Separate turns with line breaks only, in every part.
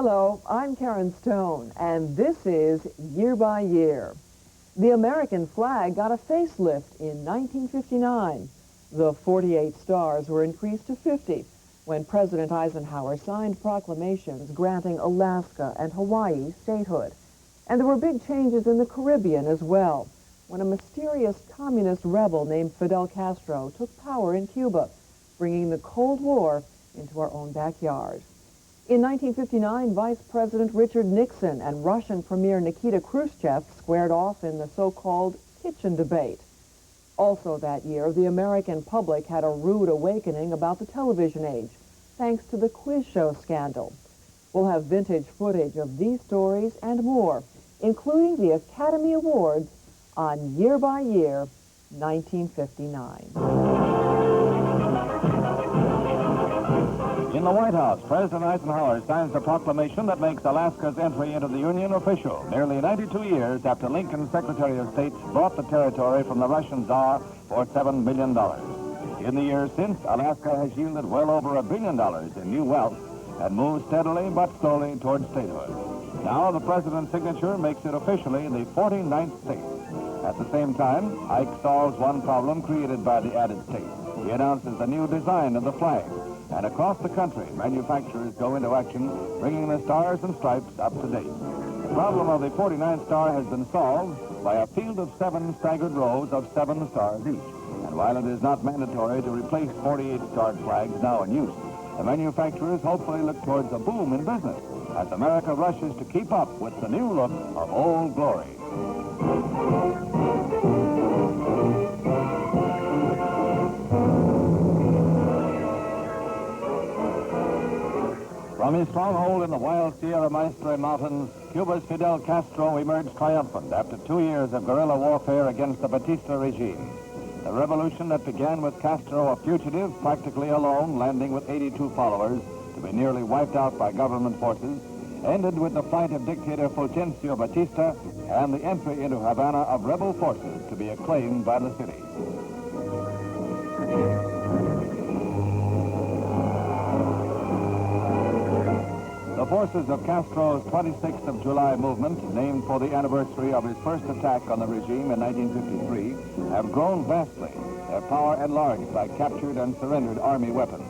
Hello, I'm Karen Stone, and this is Year by Year. The American flag got a facelift in 1959. The 48 stars were increased to 50 when President Eisenhower signed proclamations granting Alaska and Hawaii statehood. And there were big changes in the Caribbean as well, when a mysterious communist rebel named Fidel Castro took power in Cuba, bringing the Cold War into our own backyard. In 1959, Vice President Richard Nixon and Russian Premier Nikita Khrushchev squared off in the so-called kitchen debate. Also that year, the American public had a rude awakening about the television age, thanks to the quiz show scandal. We'll have vintage footage of these stories and more, including the Academy Awards on Year by Year, 1959.
In the White House, President Eisenhower signs a proclamation that makes Alaska's entry into the Union official, nearly 92 years after Lincoln's Secretary of State bought the territory from the Russian Tsar for $7 billion. In the years since, Alaska has yielded well over $1 billion in new wealth and moves steadily but slowly towards statehood. Now the President's signature makes it officially the 49th state. At the same time, Ike solves one problem created by the added state. He announces the new design of the flag. And across the country, manufacturers go into action, bringing the stars and stripes up to date. The problem of the 49th star has been solved by a field of 7 staggered rows of 7 stars each. And while it is not mandatory to replace 48-starred flags now in use, the manufacturers hopefully look towards a boom in business as America rushes to keep up with the new look of Old Glory. From his stronghold in the wild Sierra Maestre Mountains, Cuba's Fidel Castro emerged triumphant after 2 years of guerrilla warfare against the Batista regime. The revolution that began with Castro a fugitive, practically alone, landing with 82 followers, to be nearly wiped out by government forces, ended with the flight of dictator Fulgencio Batista and the entry into Havana of rebel forces to be acclaimed by the city. The forces of Castro's 26th of July movement, named for the anniversary of his first attack on the regime in 1953, have grown vastly, their power enlarged by captured and surrendered army weapons.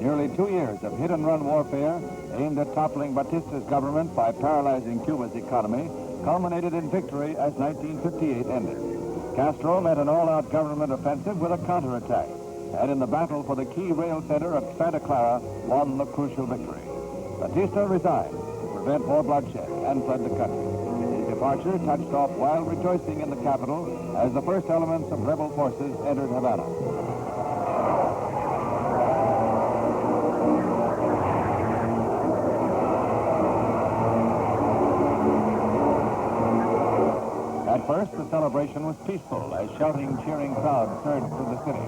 Nearly 2 years of hit-and-run warfare aimed at toppling Batista's government by paralyzing Cuba's economy culminated in victory as 1958 ended. Castro met an all-out government offensive with a counterattack, and in the battle for the key rail center of Santa Clara, won the crucial victory. Batista resigned to prevent more bloodshed and fled the country. His departure touched off wild rejoicing in the capital as the first elements of rebel forces entered Havana. At first, the celebration was peaceful as shouting, cheering crowds surged through the city.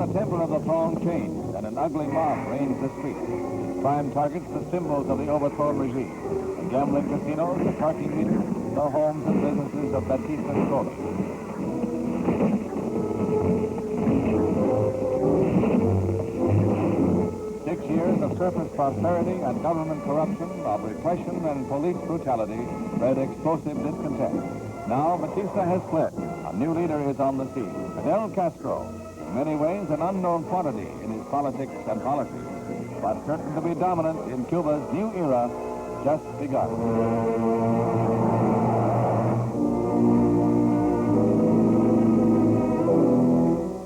The temper of the throng changed, and an ugly mob reigned the streets. Prime targets, the symbols of the overthrown regime. The gambling casinos, the parking meters, the homes and businesses of Batista's cronies. 6 years of surface prosperity and government corruption, of repression and police brutality, bred explosive discontent. Now Batista has fled. A new leader is on the scene, Fidel Castro. In many ways, an unknown quantity in his politics and policies, but certain to be dominant in Cuba's new era just begun.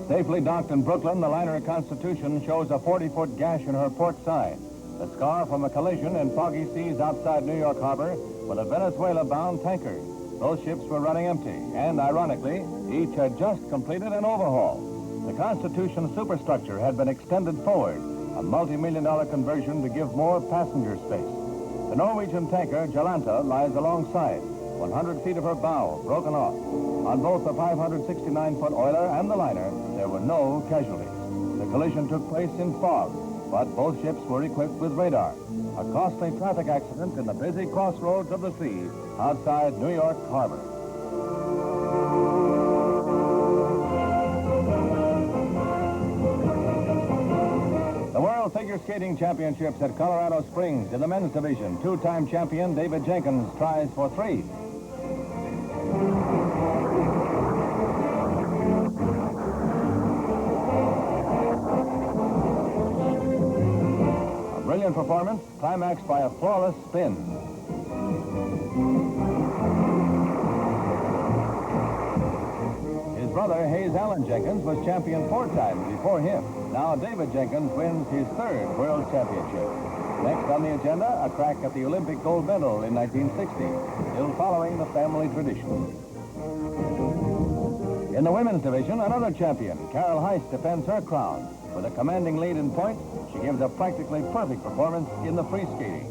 Safely docked in Brooklyn, the liner Constitution shows a 40-foot gash in her port side, the scar from a collision in foggy seas outside New York Harbor with a Venezuela-bound tanker. Those ships were running empty, and ironically, each had just completed an overhaul. The Constitution superstructure had been extended forward, a multi-million-dollar conversion to give more passenger space. The Norwegian tanker, Jolanta, lies alongside, 100 feet of her bow broken off. On both the 569-foot oiler and the liner, there were no casualties. The collision took place in fog, but both ships were equipped with radar. A costly traffic accident in the busy crossroads of the sea outside New York Harbor. World Figure Skating Championships at Colorado Springs in the men's division. Two-time champion David Jenkins tries for 3. A brilliant performance, climaxed by a flawless spin. His brother, Hayes Allen Jenkins, was champion 4 times before him. Now David Jenkins wins his 3rd World Championship. Next on the agenda, a crack at the Olympic gold medal in 1960, still following the family tradition. In the women's division, another champion, Carol Heiss, defends her crown. With a commanding lead in points, she gives a practically perfect performance in the free skating.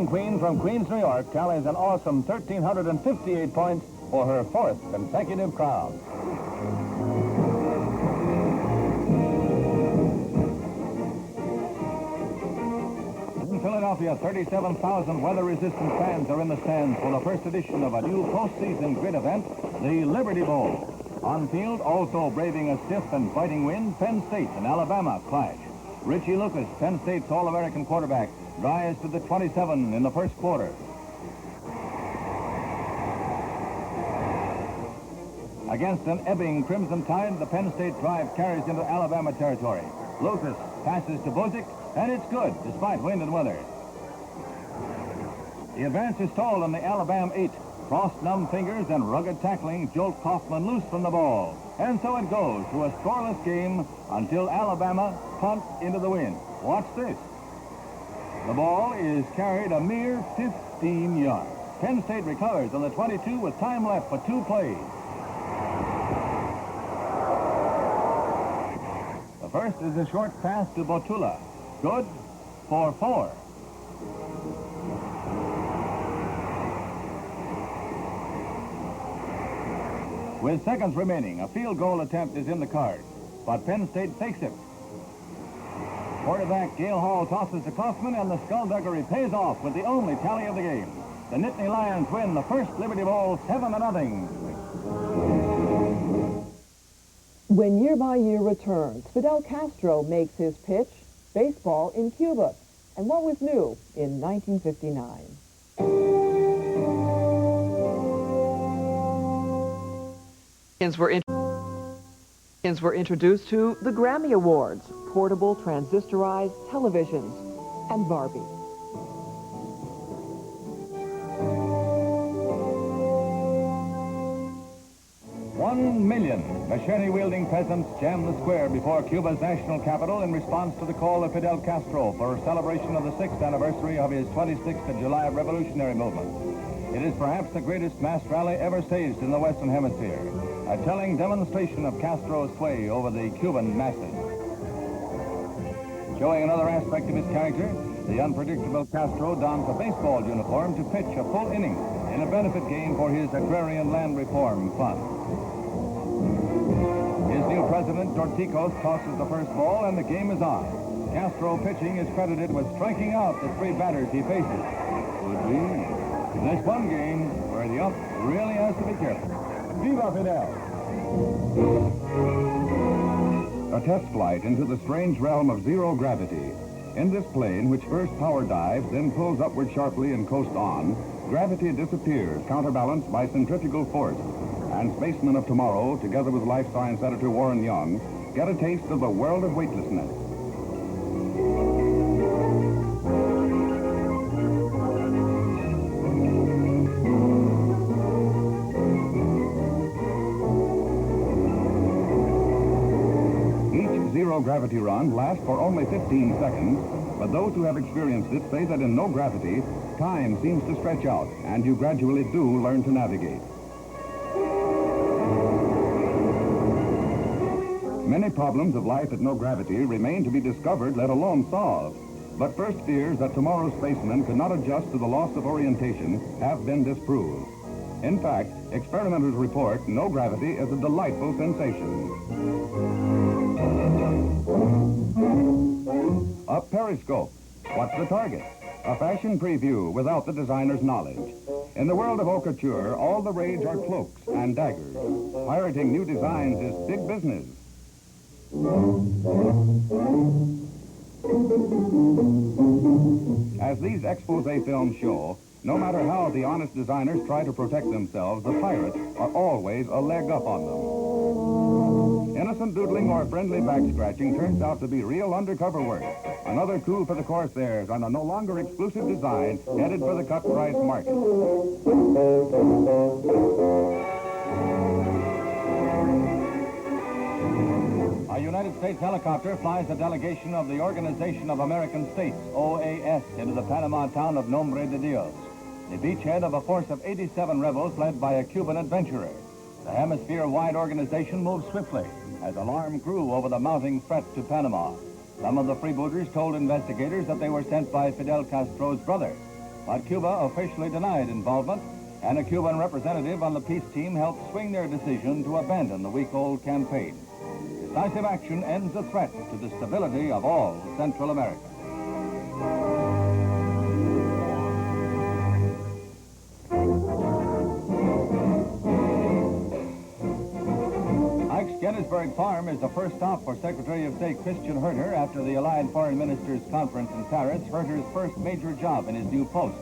Queen from Queens, New York, tallies an awesome 1,358 points for her 4th consecutive crown. In Philadelphia, 37,000 weather-resistant fans are in the stands for the first edition of a new postseason grid event, the Liberty Bowl. On field, also braving a stiff and fighting wind, Penn State and Alabama clash. Richie Lucas, Penn State's All-American quarterback, drives to the 27 in the first quarter. Against an ebbing Crimson Tide, the Penn State drive carries into Alabama territory. Lucas passes to Bozick, and it's good, despite wind and weather. The advance is stalled on the Alabama 8. Frost-numb fingers and rugged tackling jolt Kaufman loose from the ball. And so it goes to a scoreless game until Alabama punts into the wind. Watch this. The ball is carried a mere 15 yards. Penn State recovers on the 22 with time left for 2 plays. The first is a short pass to Botula. Good for 4. With seconds remaining, a field goal attempt is in the cards, but Penn State fakes it. Quarterback Gale Hall tosses to Kaufman, and the skullduggery pays off with the only tally of the game. The Nittany Lions win the first Liberty Bowl 7-0.
When Year by Year returns, Fidel Castro makes his pitch, baseball in Cuba, and what was new in 1959. Were introduced to the Grammy Awards, portable transistorized televisions, and Barbie.
One million machete-wielding peasants jammed the square before Cuba's national capital in response to the call of Fidel Castro for a celebration of the 6th anniversary of his 26th of July revolutionary movement. It is perhaps the greatest mass rally ever staged in the Western Hemisphere, a telling demonstration of Castro's sway over the Cuban masses. Showing another aspect of his character, the unpredictable Castro dons a baseball uniform to pitch a full inning in a benefit game for his agrarian land reform fund. His new president, Dorticos, tosses the first ball, and the game is on. Castro pitching is credited with striking out the 3 batters he faces. Could be. This one game where the ump really has to be careful. Viva Fidel! A test flight into the strange realm of zero gravity. In this plane, which first power dives, then pulls upward sharply and coasts on, gravity disappears, counterbalanced by centrifugal force. And spacemen of tomorrow, together with Life Science editor Warren Young, get a taste of the world of weightlessness. Zero-gravity run lasts for only 15 seconds, but those who have experienced it say that in no gravity, time seems to stretch out, and you gradually do learn to navigate. Many problems of life at no gravity remain to be discovered, let alone solved. But first fears that tomorrow's spacemen could not adjust to the loss of orientation have been disproved.
In fact, experimenters report no gravity is a delightful sensation. A periscope. What's the target? A fashion preview without the designer's knowledge. In the world of haute couture, all the rage are cloaks and daggers. Pirating new designs is big business. As these expose films show, no matter how the honest designers try to protect themselves, the pirates are always a leg up on them. Innocent doodling or friendly back-scratching turns out to be real undercover work. Another coup for the Corsairs on a no longer exclusive design headed for the cut-price market. A United States helicopter flies a delegation of the Organization of American States, OAS, into the Panama town of Nombre de Dios, the beachhead of a force of 87 rebels led by a Cuban adventurer. The hemisphere-wide organization moved swiftly as alarm grew over the mounting threat to Panama. Some of the freebooters told investigators that they were sent by Fidel Castro's brother, but Cuba officially denied involvement, and a Cuban representative on the peace team helped swing their decision to abandon the week-old campaign. Decisive action ends the threat to the stability of all Central America. Gettysburg Farm is the first stop for Secretary of State Christian Herter after the Allied Foreign Ministers Conference in Paris, Herter's first major job in his new post.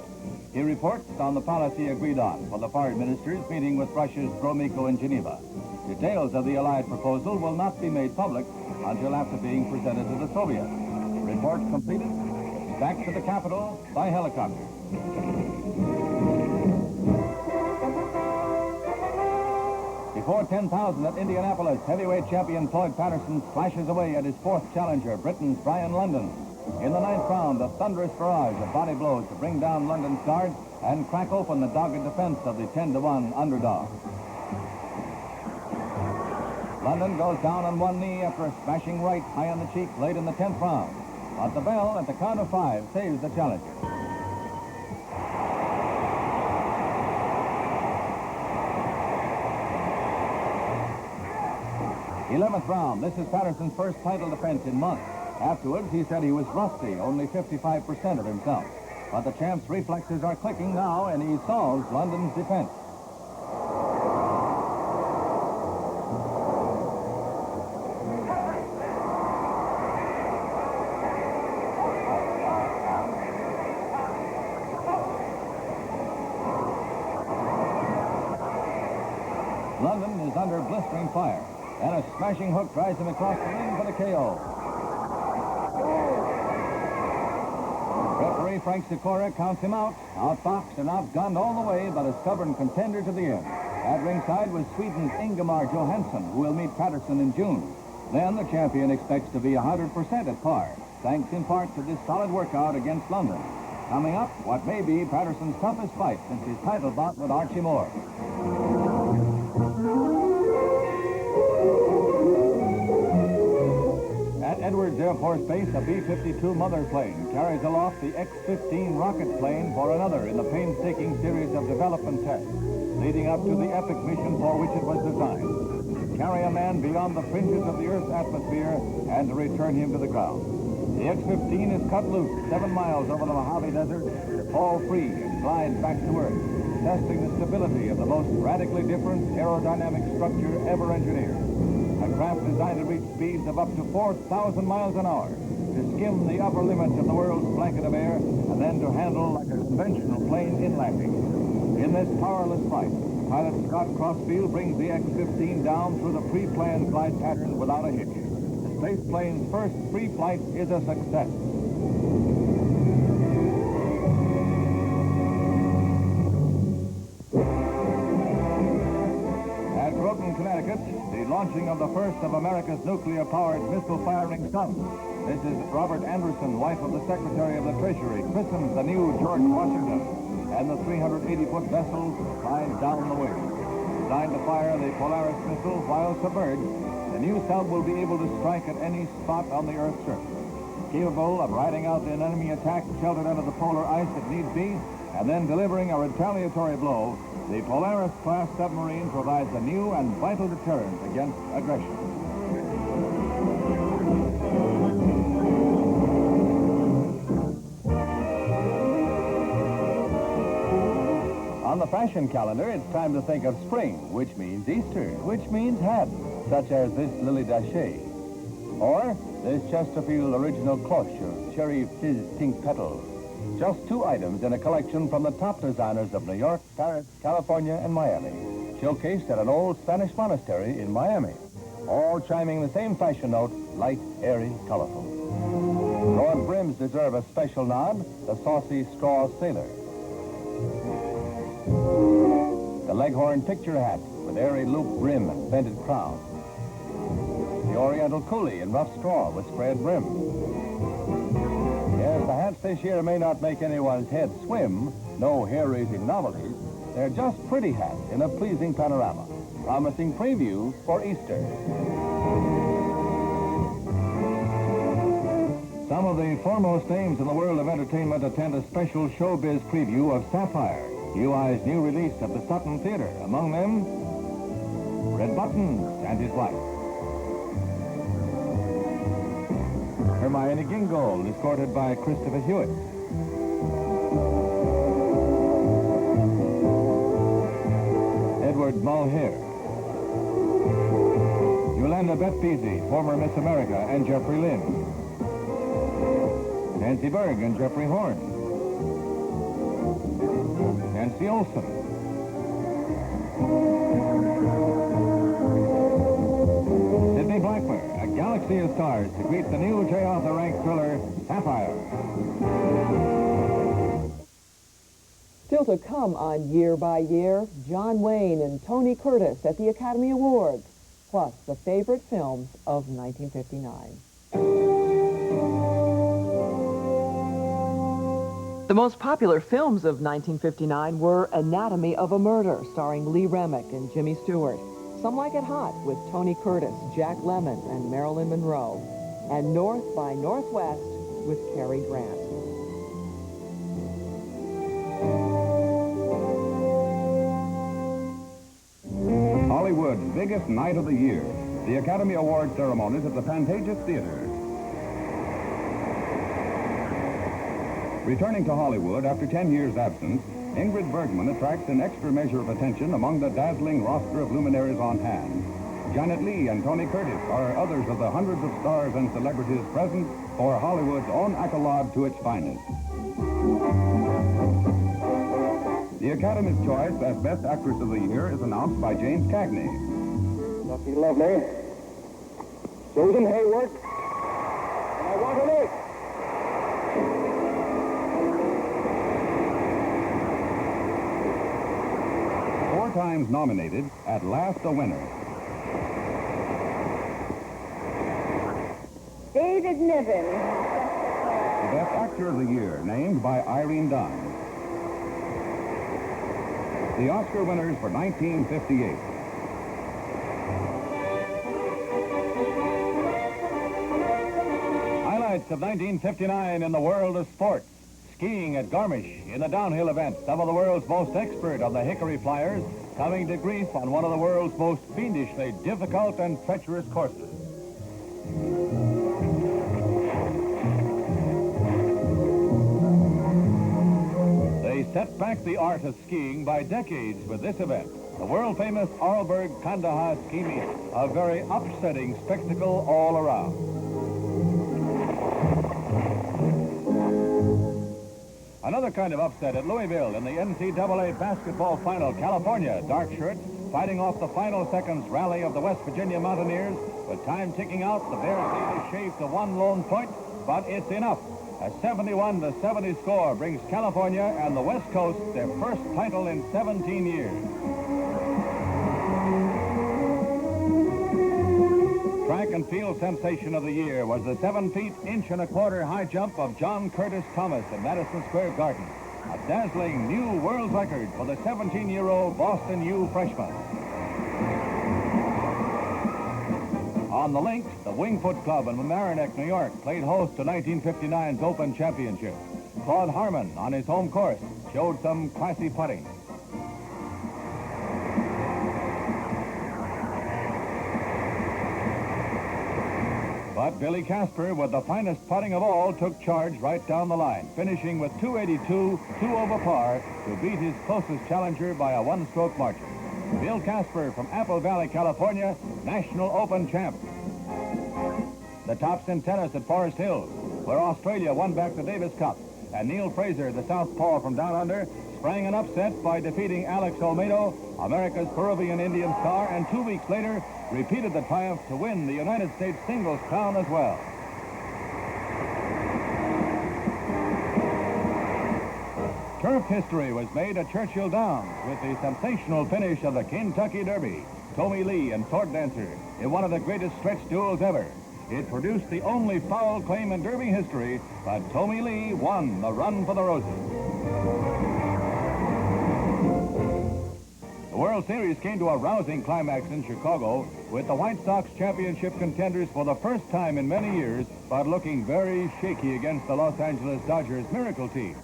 He reports on the policy agreed on for the foreign ministers meeting with Russia's Gromyko in Geneva. Details of the Allied proposal will not be made public until after being presented to the Soviets. Report completed. Back to the capital by helicopter. Before 10,000 at Indianapolis, heavyweight champion Floyd Patterson flashes away at his fourth challenger, Britain's Brian London. In the ninth round, a thunderous barrage of body blows to bring down London's guard and crack open the dogged defense of the 10-1 underdog. London goes down on one knee after a smashing right high on the cheek late in the 10th round. But the bell at the count of 5 saves the challenger. 11th round. This is Patterson's first title defense in months. Afterwards, he said he was rusty, only 55% of himself. But the champ's reflexes are clicking now, and he solves London's defense. London is under blistering fire. And a smashing hook drives him across the ring for the KO. Referee Frank Sikora counts him out. Outboxed and outgunned all the way, but a stubborn contender to the end. At ringside was Sweden's Ingemar Johansson, who will meet Patterson in June. Then the champion expects to be 100% at par, thanks in part to this solid workout against London. Coming up, what may be Patterson's toughest fight since his title bout with Archie Moore. At Edwards Air Force Base, a B-52 mother plane carries aloft the X-15 rocket plane for another in the painstaking series of development tests, leading up to the epic mission for which it was designed, to carry a man beyond the fringes of the Earth's atmosphere and to return him to the ground. The X-15 is cut loose 7 miles over the Mojave Desert to fall free and glide back to Earth, testing the stability of the most radically different aerodynamic structure ever engineered. A craft designed to reach speeds of up to 4,000 miles an hour, to skim the upper limits of the world's blanket of air, and then to handle like a conventional plane in landing. In this powerless flight, pilot Scott Crossfield brings the X-15 down through the pre-planned glide pattern without a hitch. The space plane's first free flight is a success. At Groton, Connecticut, the launching of the first of America's nuclear-powered missile-firing subs. This is Robert Anderson, wife of the Secretary of the Treasury, christens the new George Washington, and the 380-foot vessel glides down the wind. Designed to fire the Polaris missile while submerged, the new sub will be able to strike at any spot on the Earth's surface. Capable of riding out an enemy attack sheltered under the polar ice if need be, and then delivering a retaliatory blow, the Polaris-class submarine provides a new and vital deterrent against aggression. On the fashion calendar, it's time to think of spring, which means Easter, which means hats, such as this Lily Daché, or this Chesterfield Original Cloche or Cherry Fizz Pink Petals. Just two items in a collection from the top designers of New York, Paris, California, and Miami, showcased at an old Spanish monastery in Miami, all chiming the same fashion note, light, airy, colorful. Broad brims deserve a special nod, the saucy straw sailor. The Leghorn picture hat with airy loop brim and vented crown. The Oriental coolie in rough straw with spread brim. Yes, the hats this year may not make anyone's head swim, no hair-raising novelties. They're just pretty hats in a pleasing panorama, promising preview for Easter. Some of the foremost names in the world of entertainment attend a special showbiz preview of Sapphire, UI's new release at the Sutton Theater. Among them, Red Buttons and his wife. Hermione Gingold, escorted by Christopher Hewitt. Edward Mulhare. Yolanda Beth-Beasy, former Miss America, and Jeffrey Lynn. Nancy Berg and Jeffrey Horn. Nancy Olson. Sidney Blackmer, a galaxy of stars to greet the new J. Arthur Rank thriller, Sapphire.
Still to come on Year by Year, John Wayne and Tony Curtis at the Academy Awards, plus the favorite films of 1959. The most popular films of 1959 were Anatomy of a Murder, starring Lee Remick and Jimmy Stewart, Some Like It Hot with Tony Curtis, Jack Lemmon, and Marilyn Monroe, and North by Northwest with Cary Grant.
Hollywood's biggest night of the year, the Academy Award ceremonies at the Pantages Theater. Returning to Hollywood after 10 years' absence, Ingrid Bergman attracts an extra measure of attention among the dazzling roster of luminaries on hand. Janet Leigh and Tony Curtis are others of the hundreds of stars and celebrities present for Hollywood's own accolade to its finest. The Academy's choice as Best Actress of the Year is announced by James Cagney.
Lucky Lovely, Susan Hayward, and I want to live.
Four times nominated, at last a winner.
David Niven.
The Best Actor of the Year, named by Irene Dunn. The Oscar winners for 1958.
Highlights of 1959 in the world of sports. Skiing at Garmisch in the downhill event. Some of the world's most expert on the Hickory Flyers coming to grief on one of the world's most fiendishly difficult and treacherous courses. They set back the art of skiing by decades with this event. The world-famous Arlberg-Kandahar ski meet, a very upsetting spectacle all around. Another kind of upset at Louisville in the NCAA basketball final. California, dark shirts, fighting off the final seconds rally of the West Virginia Mountaineers. With time ticking out, the Bears need to shave to one lone point, but it's enough. A 71-70 score brings California and the West Coast their first title in 17 years. Track and field sensation of the year was the 7 feet, inch and a quarter high jump of John Curtis Thomas in Madison Square Garden. A dazzling new world record for the 17-year-old Boston U freshman. On the links, the Wingfoot Club in Mamaroneck, New York, played host to 1959's Open Championship. Claude Harmon, on his home course, showed some classy putting. But Billy Casper, with the finest putting of all, took charge right down the line, finishing with 282, 2 over par, to beat his closest challenger by a one-stroke margin. Bill Casper from Apple Valley, California, National Open champ. The tops in tennis at Forest Hills, where Australia won back the Davis Cup, and Neil Fraser, the southpaw from down under, sprang an upset by defeating Alex Olmedo, America's Peruvian Indian star, and 2 weeks later repeated the triumph to win the United States singles crown as well. Turf history was made at Churchill Downs with the sensational finish of the Kentucky Derby, Tommy Lee and Sword Dancer, in one of the greatest stretch duels ever. It produced the only foul claim in Derby history, but Tommy Lee won the Run for the Roses. The World Series came to a rousing climax in Chicago with the White Sox championship contenders for the first time in many years, but looking very shaky against the Los Angeles Dodgers miracle team.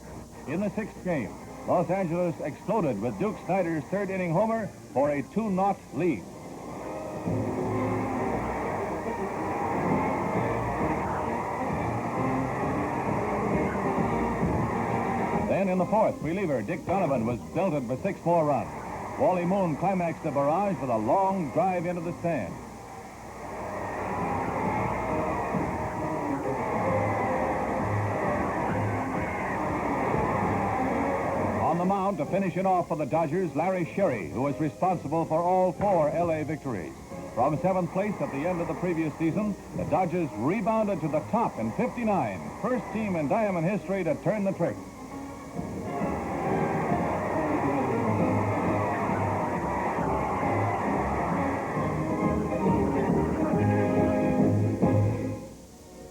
In the 6th game, Los Angeles exploded with Duke Snider's third-inning homer for a 2-0 lead. Then in the 4th, reliever Dick Donovan was belted for 6 more runs. Wally Moon climaxed the barrage with a long drive into the stand. On the mound to finish it off for the Dodgers, Larry Sherry, who was responsible for all 4 L.A. victories. From 7th place at the end of the previous season, the Dodgers rebounded to the top in 59, first team in Diamond history to turn the trick.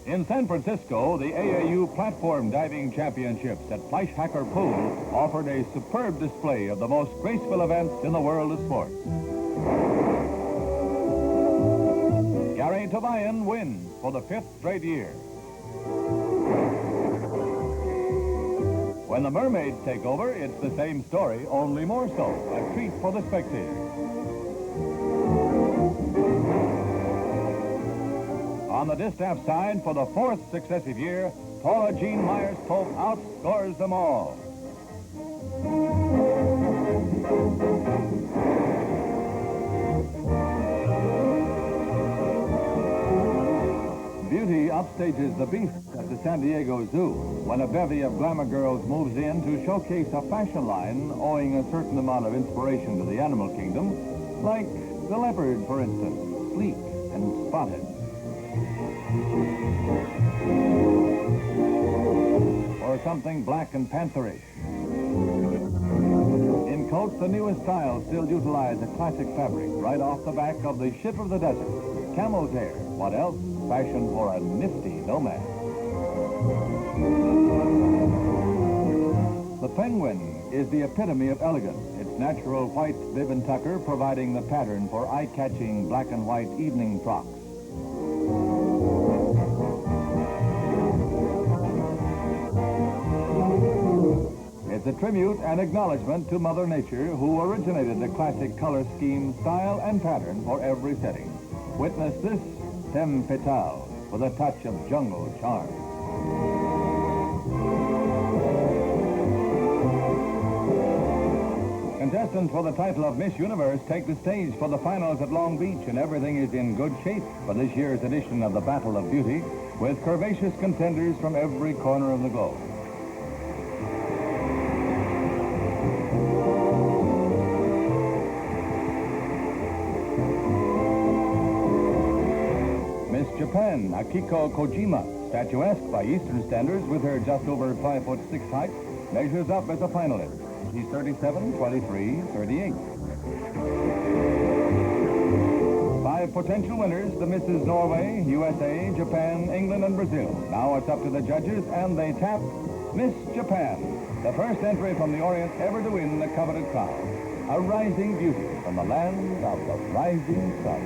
In San Francisco, the AAU Platform Diving Championships at Fleischhacker Pool offered a superb display of the most graceful events in the world of sports. Gary Tobian wins for the 5th straight year. When the mermaids take over, it's the same story, only more so, a treat for the spectators. On the distaff side, for the 4th successive year, Paula Jean Myers-Pope outscores them all. Beauty upstages the beast at the San Diego Zoo when a bevy of glamour girls moves in to showcase a fashion line owing a certain amount of inspiration to the animal kingdom, like the leopard, for instance, sleek and spotted. Or something black and pantherish. In coats, the newest styles still utilize a classic fabric right off the back of the ship of the desert. Camel's hair. What else? Fashion for a nifty nomad. The penguin is the epitome of elegance. Its natural white bib and tucker providing the pattern for eye-catching black and white evening frocks. It's a tribute and acknowledgement to Mother Nature, who originated the classic color scheme, style, and pattern for every setting. Witness this femme fatale with a touch of jungle charm. Contestants for the title of Miss Universe take the stage for the finals at Long Beach, and everything is in good shape for this year's edition of the Battle of Beauty, with curvaceous contenders from every corner of the globe. Miss Japan, Akiko Kojima, statuesque by Eastern standards with her just over 5'6" height, measures up as a finalist. She's 37, 23, 38. 5 potential winners, the Misses Norway, USA, Japan, England, and Brazil. Now it's up to the judges, and they tap Miss Japan, the first entry from the Orient ever to win the coveted crown. A rising beauty from the land of the rising sun.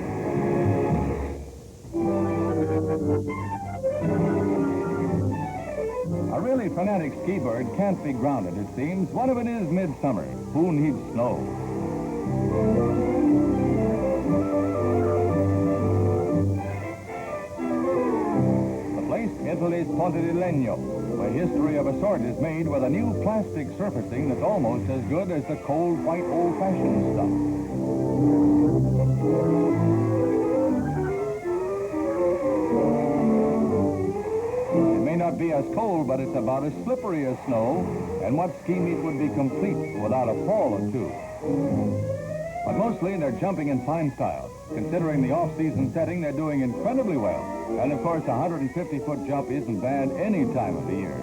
A really fanatic ski bird can't be grounded, it seems. One of it is midsummer. Who needs snow? The place, Italy's Ponte di Legno, where history of a sort is made with a new plastic surfacing that's almost as good as the cold, white, old-fashioned stuff. Not be as cold, but it's about as slippery as snow, and what ski meet would be complete without a fall or two. But mostly they're jumping in fine style. Considering the off-season setting, they're doing incredibly well. And of course, a 150-foot jump isn't bad any time of the year.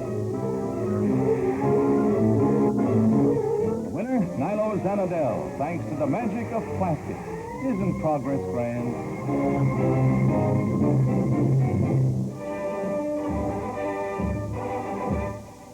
The winner, Nilo Zanadel, thanks to the magic of plastic. Isn't progress grand?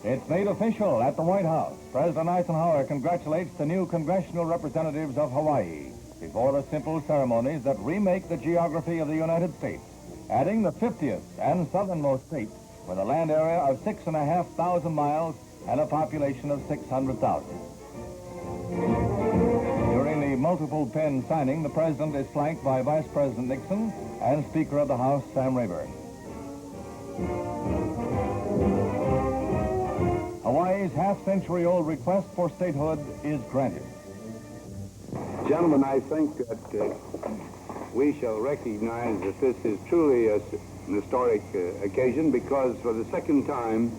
It's made official at the White House. President Eisenhower congratulates the new congressional representatives of Hawaii before the simple ceremonies that remake the geography of the United States, adding the 50th and southernmost state with a land area of 6,500 miles and a population of 600,000. During the multiple pen signing, the president is flanked by Vice President Nixon and Speaker of the House, Sam Rayburn. Hawaii's half-century-old request for statehood is granted.
Gentlemen, I think that we shall recognize that this is truly an historic occasion because for the second time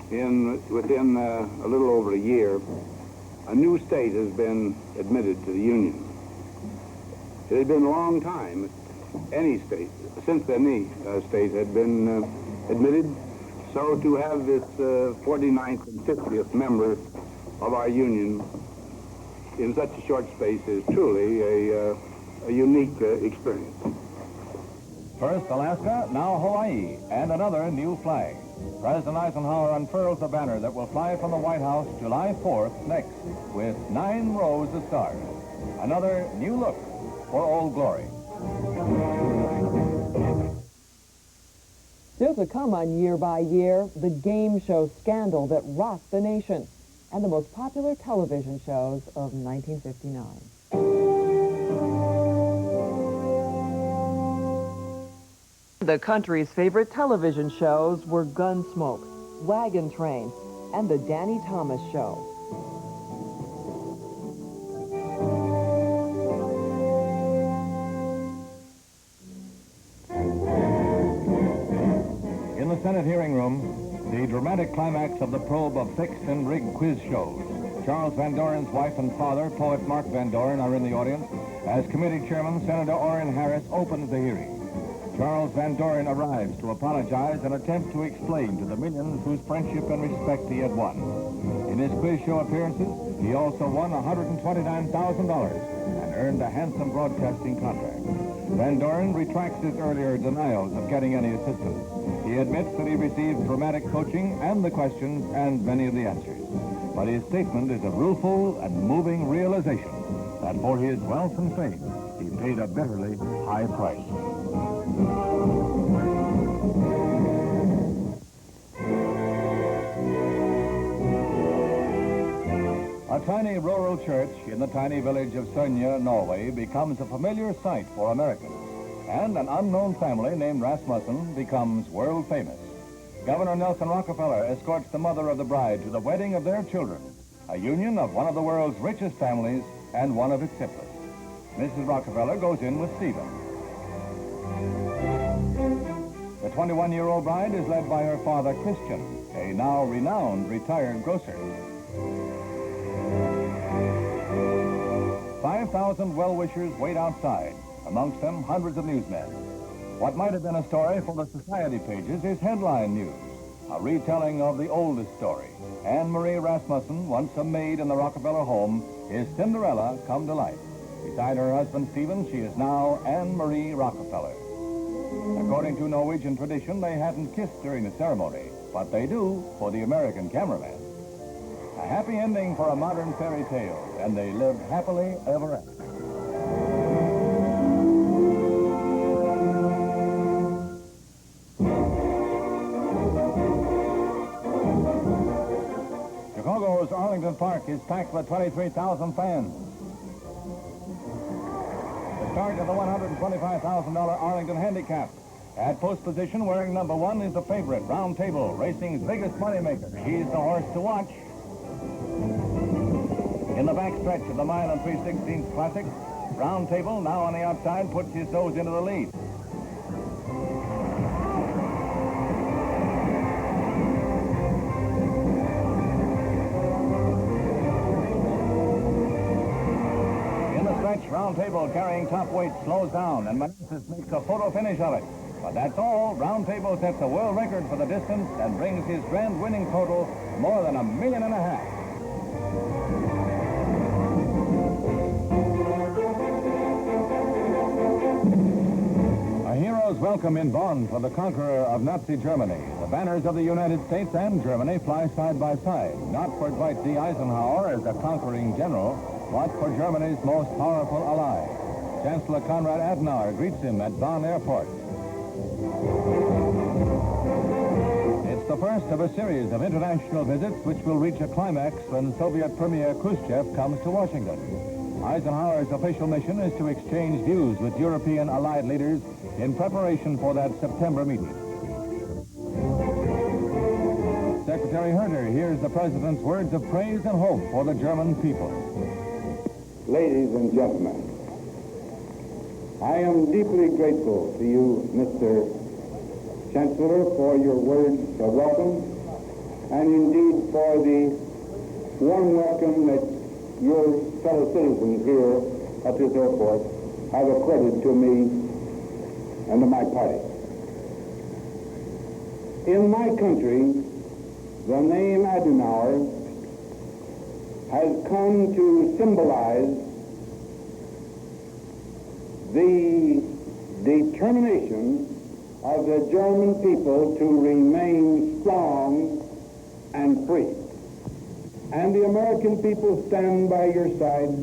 within a little over a year, a new state has been admitted to the Union. It had been a long time since any state had been admitted. So to have this 49th and 50th member of our Union in such a short space is truly a unique experience.
First Alaska, now Hawaii, and another new flag. President Eisenhower unfurls the banner that will fly from the White House July 4th next with 9 rows of stars. Another new look for Old Glory.
Still to come on Year by Year, the game show scandal that rocked the nation and the most popular television shows of 1959. The country's favorite television shows were Gunsmoke, Wagon Train, and The Danny Thomas Show.
In the Senate hearing room, the dramatic climax of the probe of fixed and rigged quiz shows. Charles Van Doren's wife and father, poet Mark Van Doren, are in the audience as committee chairman Senator Orrin Harris opens the hearing. Charles Van Doren arrives to apologize and attempt to explain to the millions whose friendship and respect he had won. In his quiz show appearances, he also won $129,000 and earned a handsome broadcasting contract. Van Doren retracts his earlier denials of getting any assistance. He admits that he received dramatic coaching and the questions and many of the answers. But his statement is a rueful and moving realization that for his wealth and fame, he paid a bitterly high price. A tiny rural church in the tiny village of Søgne, Norway, becomes a familiar sight for Americans. And an unknown family named Rasmussen becomes world famous. Governor Nelson Rockefeller escorts the mother of the bride to the wedding of their children, a union of one of the world's richest families and one of its simplest. Mrs. Rockefeller goes in with Stephen. The 21-year-old bride is led by her father, Christian, a now renowned retired grocer. 5,000 well-wishers wait outside, amongst them hundreds of newsmen. What might have been a story for the society pages is headline news, a retelling of the oldest story. Anne Marie Rasmussen, once a maid in the Rockefeller home, is Cinderella come to life. Beside her husband, Stephen, she is now Anne Marie Rockefeller. According to Norwegian tradition, they hadn't kissed during the ceremony, but they do for the American cameraman. A happy ending for a modern fairy tale, and they lived happily ever after. shows Arlington Park is packed with 23,000 fans. The start of the $125,000 Arlington Handicap. At post position, wearing number 1 is the favorite, Round Table, racing's biggest moneymaker. He's the horse to watch. In the backstretch of the mile and 3/16 Classic, Round Table, now on the outside, puts his nose into the lead. In the stretch, Round Table, carrying top weight, slows down, and Manassas makes a photo finish of it. But that's all. Round Table sets a world record for the distance and brings his grand winning total more than $1.5 million. A hero's welcome in Bonn for the conqueror of Nazi Germany. The banners of the United States and Germany fly side by side, not for Dwight D. Eisenhower as a conquering general, but for Germany's most powerful ally. Chancellor Konrad Adenauer greets him at Bonn Airport. It's the first of a series of international visits which will reach a climax when Soviet Premier Khrushchev comes to Washington. Eisenhower's official mission is to exchange views with European allied leaders in preparation for that September meeting. Secretary Herter hears the president's words of praise and hope for the German people.
Ladies and gentlemen, I am deeply grateful to you, Mr. Chancellor, for your words of welcome, and indeed for the warm welcome that your fellow citizens here at this airport have accorded to me and to my party. In my country, the name Adenauer has come to symbolize the determination of the German people to remain strong and free. And the American people stand by your side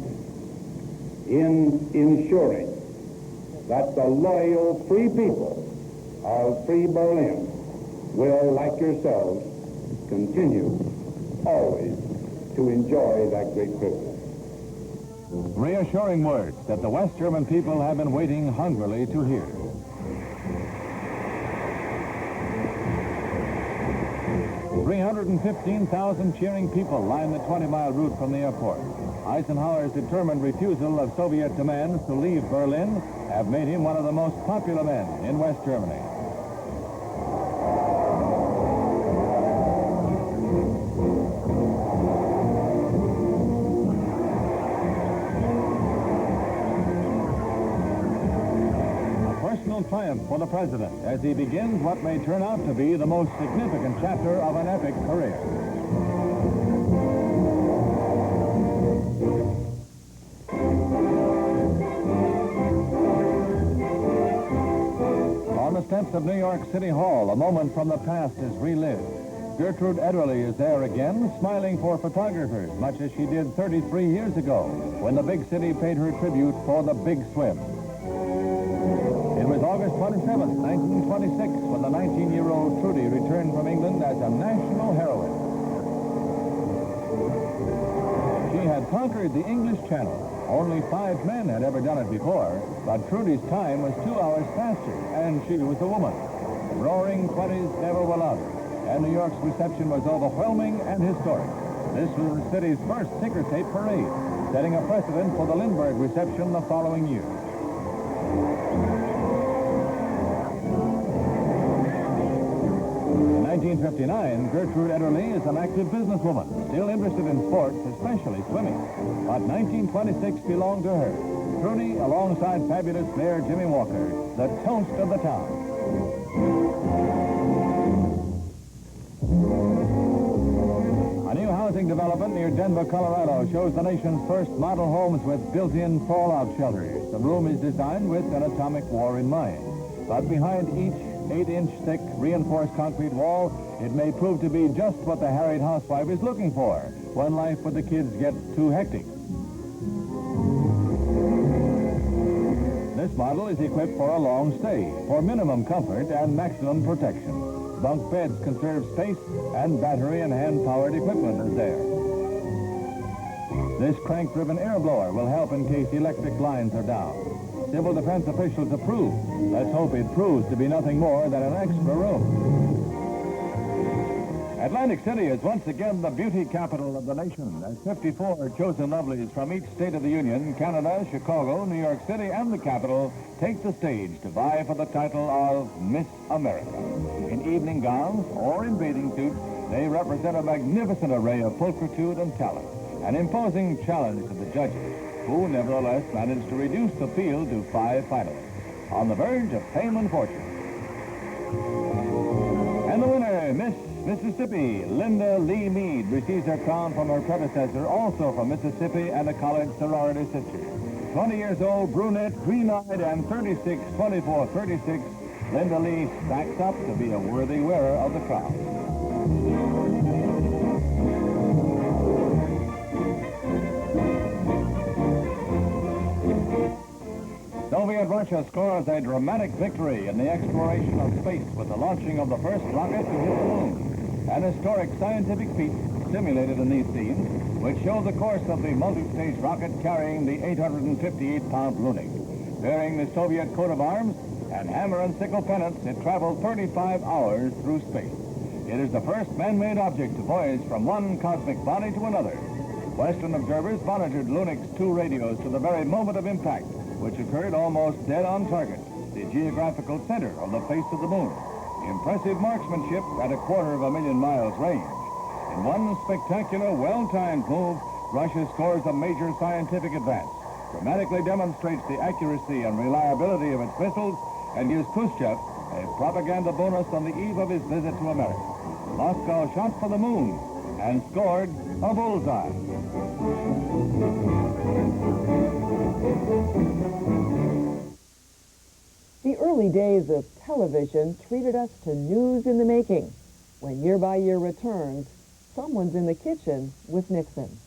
in ensuring that the loyal free people of free Berlin will, like yourselves, continue always to enjoy that great privilege.
Reassuring words that the West German people have been waiting hungrily to hear. $315,000 cheering people line the 20-mile route from the airport. Eisenhower's determined refusal of Soviet demands to leave Berlin have made him one of the most popular men in West Germany. Triumph for the president as he begins what may turn out to be the most significant chapter of an epic career. On the steps of New York City Hall, a moment from the past is relived. Gertrude Ederle is there again, smiling for photographers, much as she did 33 years ago, when the big city paid her tribute for the Big Swim. It was August 27, 1926, when the 19-year-old Trudy returned from England as a national heroine. She had conquered the English Channel. Only 5 men had ever done it before, but Trudy's time was 2 hours faster, and she was a woman. The roaring 20s never were louder, and New York's reception was overwhelming and historic. This was the city's first ticker tape parade, setting a precedent for the Lindbergh reception the following year. In 1959, Gertrude Ederle is an active businesswoman, still interested in sports, especially swimming. But 1926 belonged to her. Trudy, alongside fabulous Mayor Jimmy Walker, the toast of the town. A new housing development near Denver, Colorado shows the nation's first model homes with built-in fallout shelters. The room is designed with an atomic war in mind. But behind each 8-inch thick reinforced concrete wall, it may prove to be just what the harried housewife is looking for when life with the kids gets too hectic. This model is equipped for a long stay, for minimum comfort and maximum protection. Bunk beds conserve space, and battery and hand-powered equipment is there. This crank-driven air blower will help in case electric lines are down. Civil defense officials approve. Let's hope it proves to be nothing more than an extra room. Atlantic City is once again the beauty capital of the nation, as 54 chosen lovelies from each state of the Union, Canada, Chicago, New York City, and the capital, take the stage to vie for the title of Miss America. In evening gowns or in bathing suits, they represent a magnificent array of pulchritude and talent, an imposing challenge to the judges, who nevertheless managed to reduce the field to 5 finalists, on the verge of fame and fortune. And the winner, Miss Mississippi, Linda Lee Mead, receives her crown from her predecessor, also from Mississippi and a college sorority sister. 20 years old, brunette, green-eyed, and 36, 24, 36, Linda Lee stacks up to be a worthy wearer of the crown. Soviet Russia scores a dramatic victory in the exploration of space with the launching of the first rocket to hit the moon. An historic scientific feat simulated in these scenes, which show the course of the multi-stage rocket carrying the 858-pound Lunik. Bearing the Soviet coat of arms and hammer and sickle pennants, it traveled 35 hours through space. It is the first man-made object to voyage from one cosmic body to another. Western observers monitored Lunik's 2 radios to the very moment of impact, which occurred almost dead on target, the geographical center of the face of the moon. Impressive marksmanship at 250,000 miles range. In one spectacular, well-timed move, Russia scores a major scientific advance, dramatically demonstrates the accuracy and reliability of its missiles, and gives Khrushchev a propaganda bonus on the eve of his visit to America. Moscow shot for the moon and scored a bullseye.
The early days of television treated us to news in the making. When Year by Year returns, someone's in the kitchen with Nixon.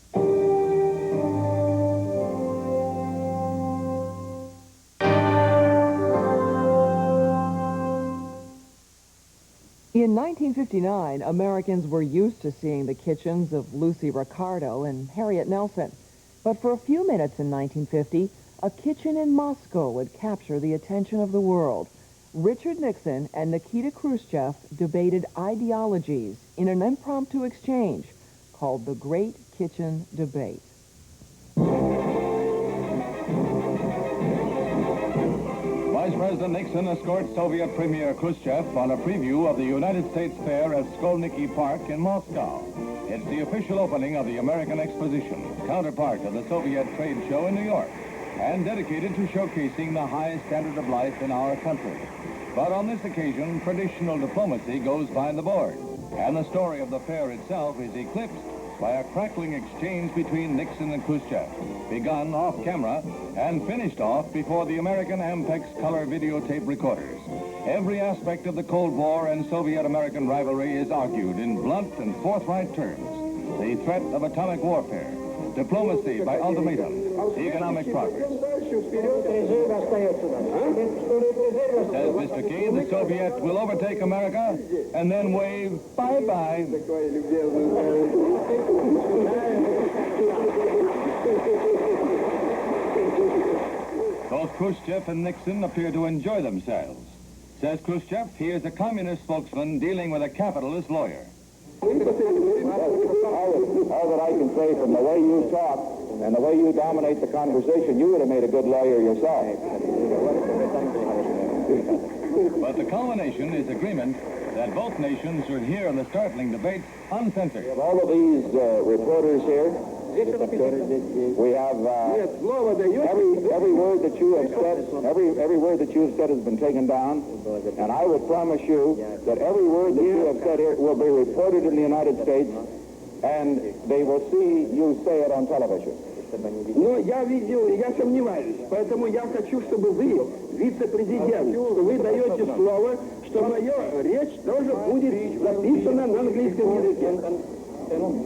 In 1959, Americans were used to seeing the kitchens of Lucy Ricardo and Harriet Nelson. But for a few minutes in 1950, a kitchen in Moscow would capture the attention of the world. Richard Nixon and Nikita Khrushchev debated ideologies in an impromptu exchange called the Great Kitchen Debate.
Vice President Nixon escorts Soviet Premier Khrushchev on a preview of the United States Fair at Skolniki Park in Moscow. It's the official opening of the American Exposition, counterpart of the Soviet Trade Show in New York, and dedicated to showcasing the high standard of life in our country. But on this occasion, traditional diplomacy goes by the board, and the story of the fair itself is eclipsed by a crackling exchange between Nixon and Khrushchev, begun off-camera and finished off before the American Ampex color videotape recorders. Every aspect of the Cold War and Soviet-American rivalry is argued in blunt and forthright terms. The threat of atomic warfare, diplomacy by ultimatum, economic progress. Says Mr. Key, the Soviet will overtake America and then wave bye-bye. Both Khrushchev and Nixon appear to enjoy themselves. Says Khrushchev, he is a communist spokesman dealing with a capitalist lawyer.
All that I can say from the way you talk and the way you dominate the conversation, you would have made a good lawyer yourself.
But the culmination is agreement that both nations should hear the startling debates uncensored.
All of these reporters here, we have every word that you have said, every word that you have said has been taken down, and I would promise you that every word that you have said here will be reported in the United States, and they will see you say it on television.
Но я видел, я сомневаюсь, поэтому я хочу, чтобы вы, вице-президент, что вы даете слово, что моя речь тоже будет записана на английском языке.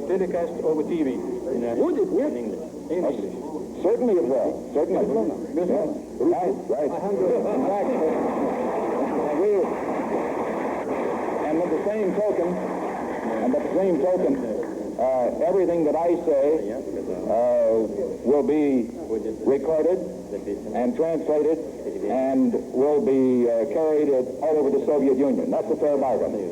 Telecast over TV. Будет, нет?
Certainly it will. Certainly. Right. And at the same token, everything that I say will be recorded and translated and will be carried all over the Soviet Union. That's a fair bargain.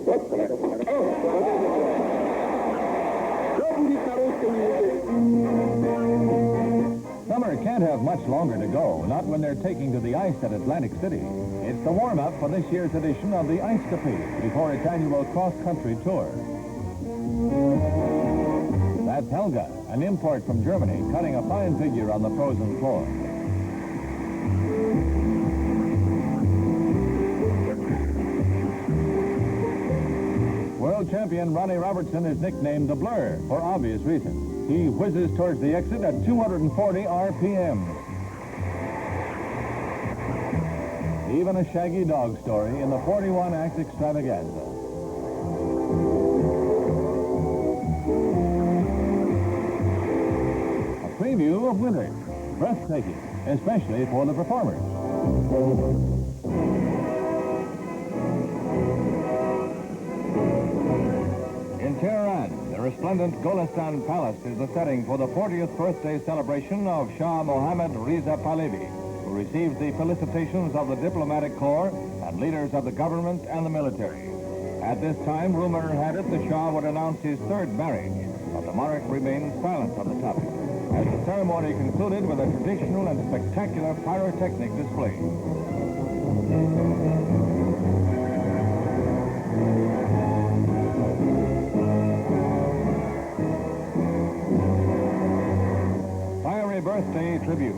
Summer can't have much longer to go, not when they're taking to the ice at Atlantic City. It's the warm-up for this year's edition of the Ice-Capade before its annual cross-country tour. That's Helga, an import from Germany, cutting a fine figure on the frozen floor. World champion Ronnie Robertson is nicknamed the Blur for obvious reasons. He whizzes towards the exit at 240 RPM. Even a shaggy dog story in the 41-act extravaganza. A preview of winter. Breathtaking, especially for the performers. In Tehran, the resplendent Golestan Palace is the setting for the 40th birthday celebration of Shah Mohammad Reza Pahlavi, who received the felicitations of the diplomatic corps and leaders of the government and the military. At this time, rumor had it the Shah would announce his third marriage, but the monarch remained silent on the topic, as the ceremony concluded with a traditional and spectacular pyrotechnic display. Birthday tribute.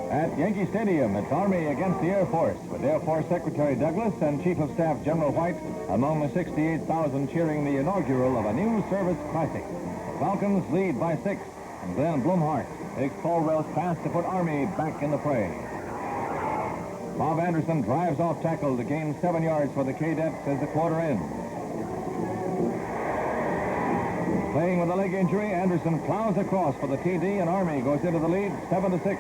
At Yankee Stadium, it's Army against the Air Force, with Air Force Secretary Douglas and Chief of Staff General White among the 68,000 cheering the inaugural of a new service classic. The Falcons lead by 6, and Glenn Blumhart takes Caldwell's pass to put Army back in the fray. Bob Anderson drives off tackle to gain 7 yards for the Cadets as the quarter ends. Playing with a leg injury, Anderson plows across for the TD, and Army goes into the lead 7-6.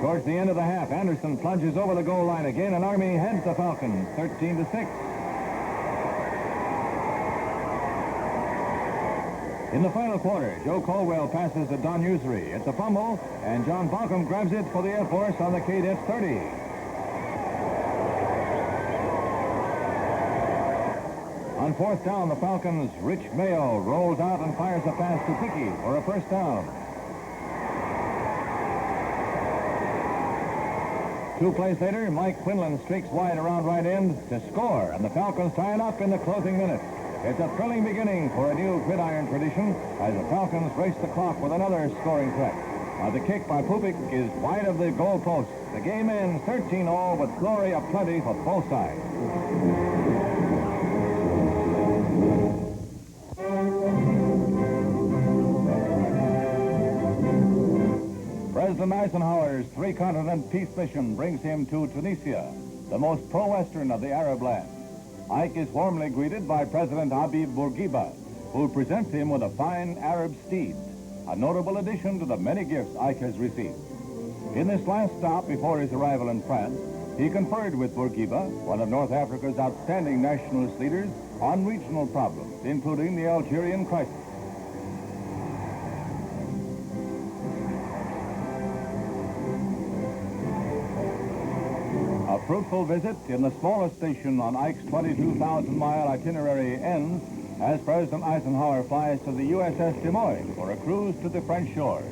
Towards the end of the half, Anderson plunges over the goal line again, and Army heads the Falcons 13-6. In the final quarter, Joe Caldwell passes to Don Ussr. It's a fumble, and John Balcom grabs it for the Air Force on the Cadets 30. On fourth down, the Falcons' Rich Mayo rolls out and fires a pass to Pickey for a first down. 2 plays later, Mike Quinlan streaks wide around right end to score, and the Falcons tie it up in the closing minutes. It's a thrilling beginning for a new gridiron tradition as the Falcons race the clock with another scoring threat. The kick by Pupik is wide of the goal post. The game ends 13-all with glory aplenty for both sides. President Eisenhower's 3-continent peace mission brings him to Tunisia, the most pro-Western of the Arab lands. Ike is warmly greeted by President Habib Bourguiba, who presents him with a fine Arab steed, a notable addition to the many gifts Ike has received. In this last stop before his arrival in France, he conferred with Bourguiba, one of North Africa's outstanding nationalist leaders, on regional problems, including the Algerian crisis. A fruitful visit in the smallest station on Ike's 22,000-mile itinerary ends as President Eisenhower flies to the USS Des Moines for a cruise to the French shores.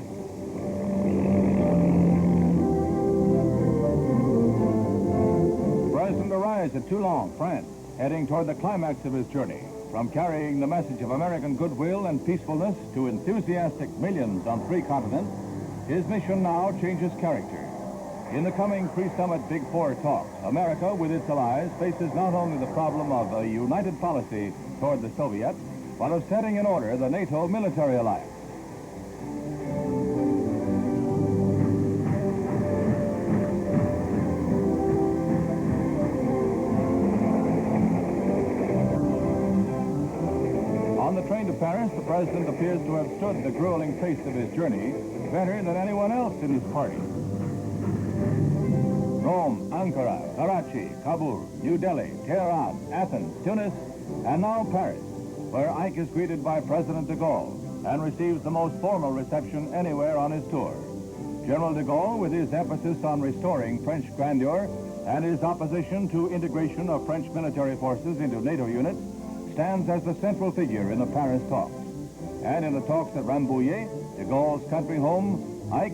The President arrives at Toulon, France, heading toward the climax of his journey. From carrying the message of American goodwill and peacefulness to enthusiastic millions on 3 continents, his mission now changes character. In the coming pre-summit Big Four talks, America, with its allies, faces not only the problem of a united policy toward the Soviets, but of setting in order the NATO military alliance. On the train to Paris, the president appears to have stood the grueling pace of his journey better than anyone else in his party. Rome, Ankara, Karachi, Kabul, New Delhi, Tehran, Athens, Tunis, and now Paris, where Ike is greeted by President de Gaulle and receives the most formal reception anywhere on his tour. General de Gaulle, with his emphasis on restoring French grandeur and his opposition to integration of French military forces into NATO units, stands as the central figure in the Paris talks. And in the talks at Rambouillet, de Gaulle's country home, Ike,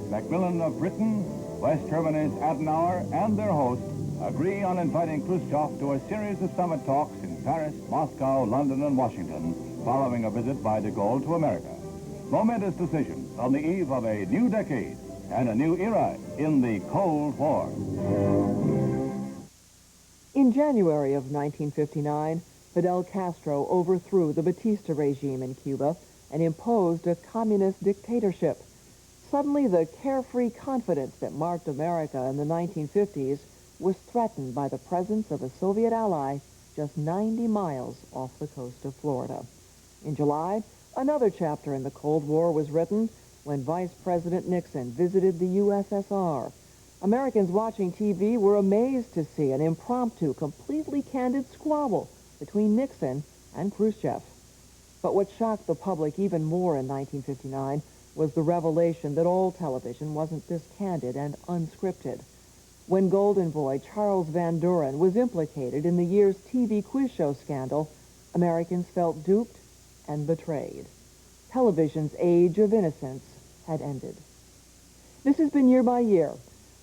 Macmillan of Britain, West Germany's Adenauer, and their host agree on inviting Khrushchev to a series of summit talks in Paris, Moscow, London, and Washington, following a visit by de Gaulle to America. Momentous decisions on the eve of a new decade and a new era in the Cold War.
In January of 1959, Fidel Castro overthrew the Batista regime in Cuba and imposed a communist dictatorship. Suddenly, the carefree confidence that marked America in the 1950s was threatened by the presence of a Soviet ally just 90 miles off the coast of Florida. In July, another chapter in the Cold War was written when Vice President Nixon visited the USSR. Americans watching TV were amazed to see an impromptu, completely candid squabble between Nixon and Khrushchev. But what shocked the public even more in 1959 was the revelation that all television wasn't this candid and unscripted. When Golden Boy Charles Van Doren was implicated in the year's TV quiz show scandal, Americans felt duped and betrayed. Television's age of innocence had ended. This has been Year by Year.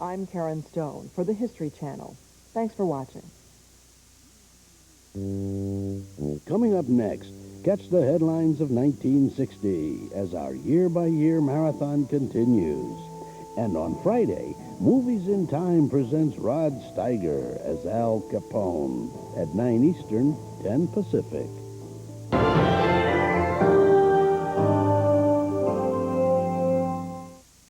I'm Karen Stone for the History Channel. Thanks for watching.
Coming up next, catch the headlines of 1960 as our year-by-year marathon continues. And on Friday, Movies in Time presents Rod Steiger as Al Capone at 9 Eastern, 10 Pacific.